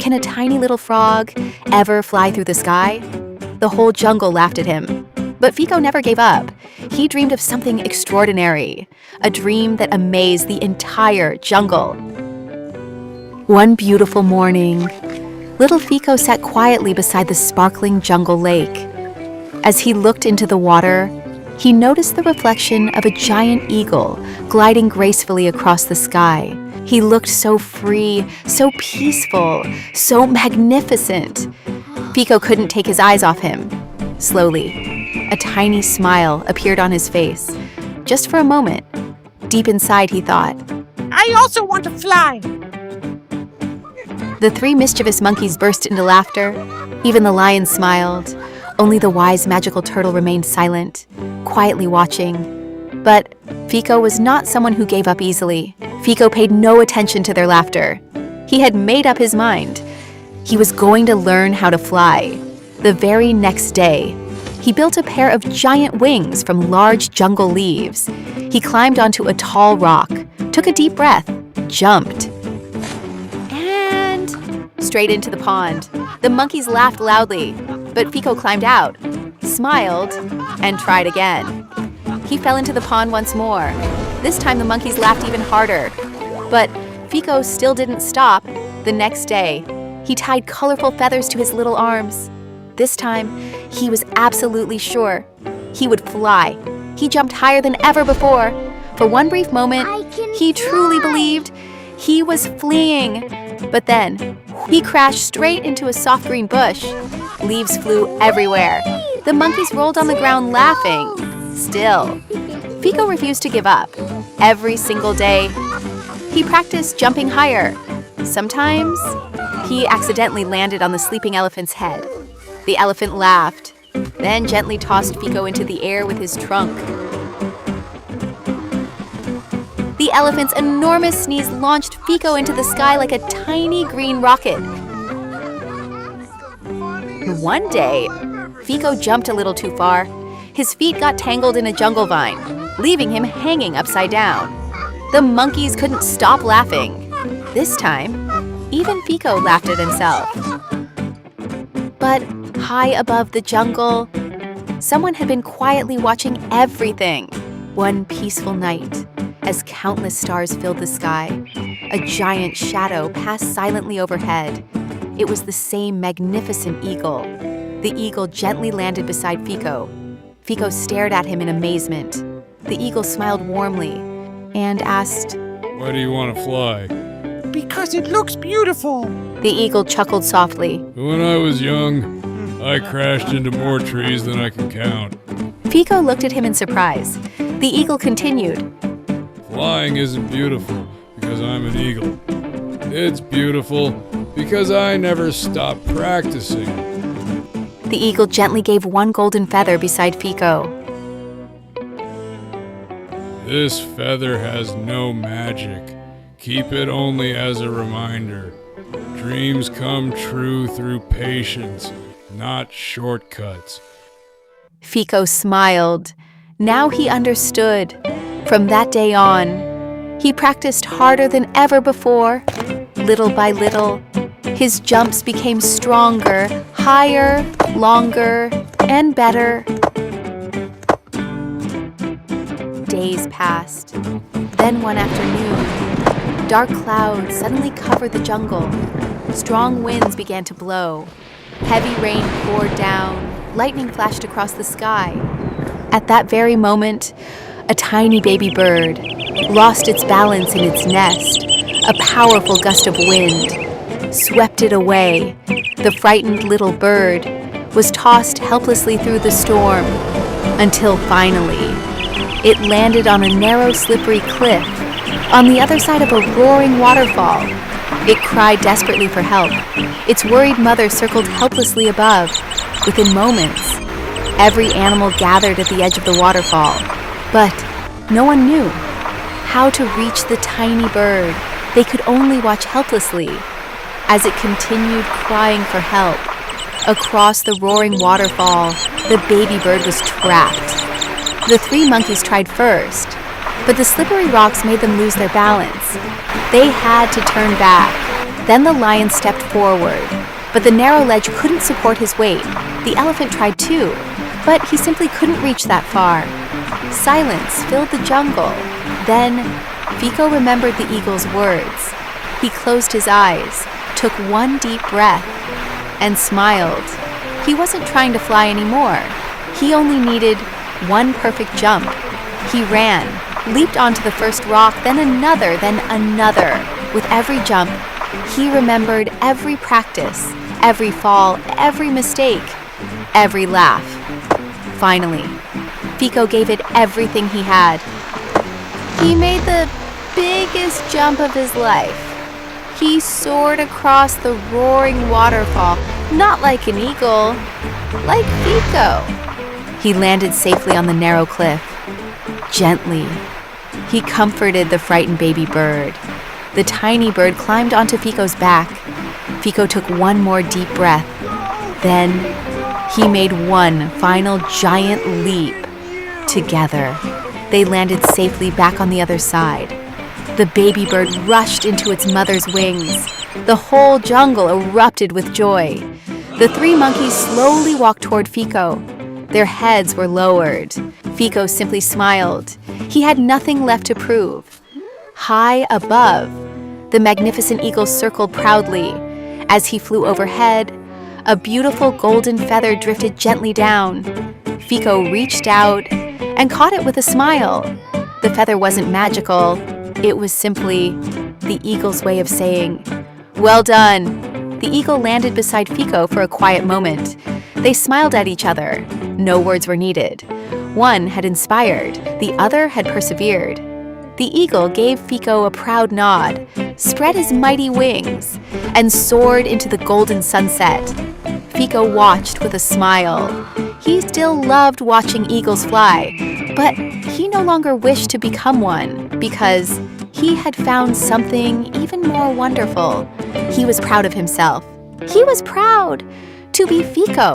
Can a tiny little frog ever fly through the sky? The whole jungle laughed at him. But Fiko never gave up. He dreamed of something extraordinary, a dream that amazed the entire jungle. One beautiful morning, little Fiko sat quietly beside the sparkling jungle lake. As he looked into the water, he noticed the reflection of a giant eagle gliding gracefully across the sky. He looked so free, so peaceful, so magnificent. Fiko couldn't take his eyes off him. Slowly, a tiny smile appeared on his face. Just for a moment, deep inside he thought, I also want to fly. The three mischievous monkeys burst into laughter. Even the lion smiled. Only the wise magical turtle remained silent, quietly watching. But Fiko was not someone who gave up easily. Fiko paid no attention to their laughter. He had made up his mind. He was going to learn how to fly. The very next day, he built a pair of giant wings from large jungle leaves. He climbed onto a tall rock, took a deep breath, jumped, and straight into the pond. The monkeys laughed loudly, but Fiko climbed out, smiled, and tried again. He fell into the pond once more. This time the monkeys laughed even harder. But Fiko still didn't stop. The next day, he tied colorful feathers to his little arms. This time, he was absolutely sure he would fly. He jumped higher than ever before. For one brief moment, he truly believed he was fleeing. But then, he crashed straight into a soft green bush. Leaves flew everywhere. The monkeys rolled on the ground laughing. Still, Fiko refused to give up. Every single day, he practiced jumping higher. Sometimes, he accidentally landed on the sleeping elephant's head. The elephant laughed, then gently tossed Fiko into the air with his trunk. The elephant's enormous sneeze launched Fiko into the sky like a tiny green rocket. One day, Fiko jumped a little too far. His feet got tangled in a jungle vine, leaving him hanging upside down. The monkeys couldn't stop laughing. This time, even Fiko laughed at himself. But high above the jungle, someone had been quietly watching everything. One peaceful night, as countless stars filled the sky, a giant shadow passed silently overhead. It was the same magnificent eagle. The eagle gently landed beside Fiko. Fiko stared at him in amazement. The eagle smiled warmly and asked, Why do you want to fly? Because it looks beautiful. The eagle chuckled softly. When I was young, I crashed into more trees than I can count. Fiko looked at him in surprise. The eagle continued, Flying isn't beautiful because I'm an eagle. It's beautiful because I never stopped practicing. The eagle gently gave one golden feather beside Fiko. This feather has no magic. Keep it only as a reminder. Dreams come true through patience, not shortcuts. Fiko smiled. Now he understood. From that day on, he practiced harder than ever before. Little by little, his jumps became stronger, higher, longer, and better. Days passed. Then one afternoon, dark clouds suddenly covered the jungle. Strong winds began to blow. Heavy rain poured down. Lightning flashed across the sky. At that very moment, a tiny baby bird lost its balance in its nest. A powerful gust of wind swept it away. The frightened little bird was tossed helplessly through the storm until finally it landed on a narrow, slippery cliff on the other side of a roaring waterfall. It cried desperately for help. Its worried mother circled helplessly above. Within moments, every animal gathered at the edge of the waterfall. But no one knew how to reach the tiny bird. They could only watch helplessly as it continued crying for help. Across the roaring waterfall, the baby bird was trapped. The three monkeys tried first, but the slippery rocks made them lose their balance. They had to turn back. Then the lion stepped forward, but the narrow ledge couldn't support his weight. The elephant tried too, but he simply couldn't reach that far. Silence filled the jungle. Then Fiko remembered the eagle's words. He closed his eyes, took one deep breath, and smiled. He wasn't trying to fly anymore. He only needed one perfect jump. He ran, leaped onto the first rock, then another. With every jump, he remembered every practice, every fall, every mistake, every laugh. Finally, Fiko gave it everything he had. He made the biggest jump of his life. He soared across the roaring waterfall, not like an eagle, like Fiko. He landed safely on the narrow cliff. Gently, he comforted the frightened baby bird. The tiny bird climbed onto Fiko's back. Fiko took one more deep breath. Then he made one final giant leap. Together, they landed safely back on the other side. The baby bird rushed into its mother's wings. The whole jungle erupted with joy. The three monkeys slowly walked toward Fiko. Their heads were lowered. Fiko simply smiled. He had nothing left to prove. High above, the magnificent eagle circled proudly. As he flew overhead, a beautiful golden feather drifted gently down. Fiko reached out and caught it with a smile. The feather wasn't magical. It was simply the eagle's way of saying, "Well done." The eagle landed beside Fiko for a quiet moment. They smiled at each other. No words were needed. One had inspired, the other had persevered. The eagle gave Fiko a proud nod, spread his mighty wings, and soared into the golden sunset. Fiko watched with a smile. He still loved watching eagles fly, but he no longer wished to become one because he had found something even more wonderful. He was proud of himself. He was proud to be Fiko.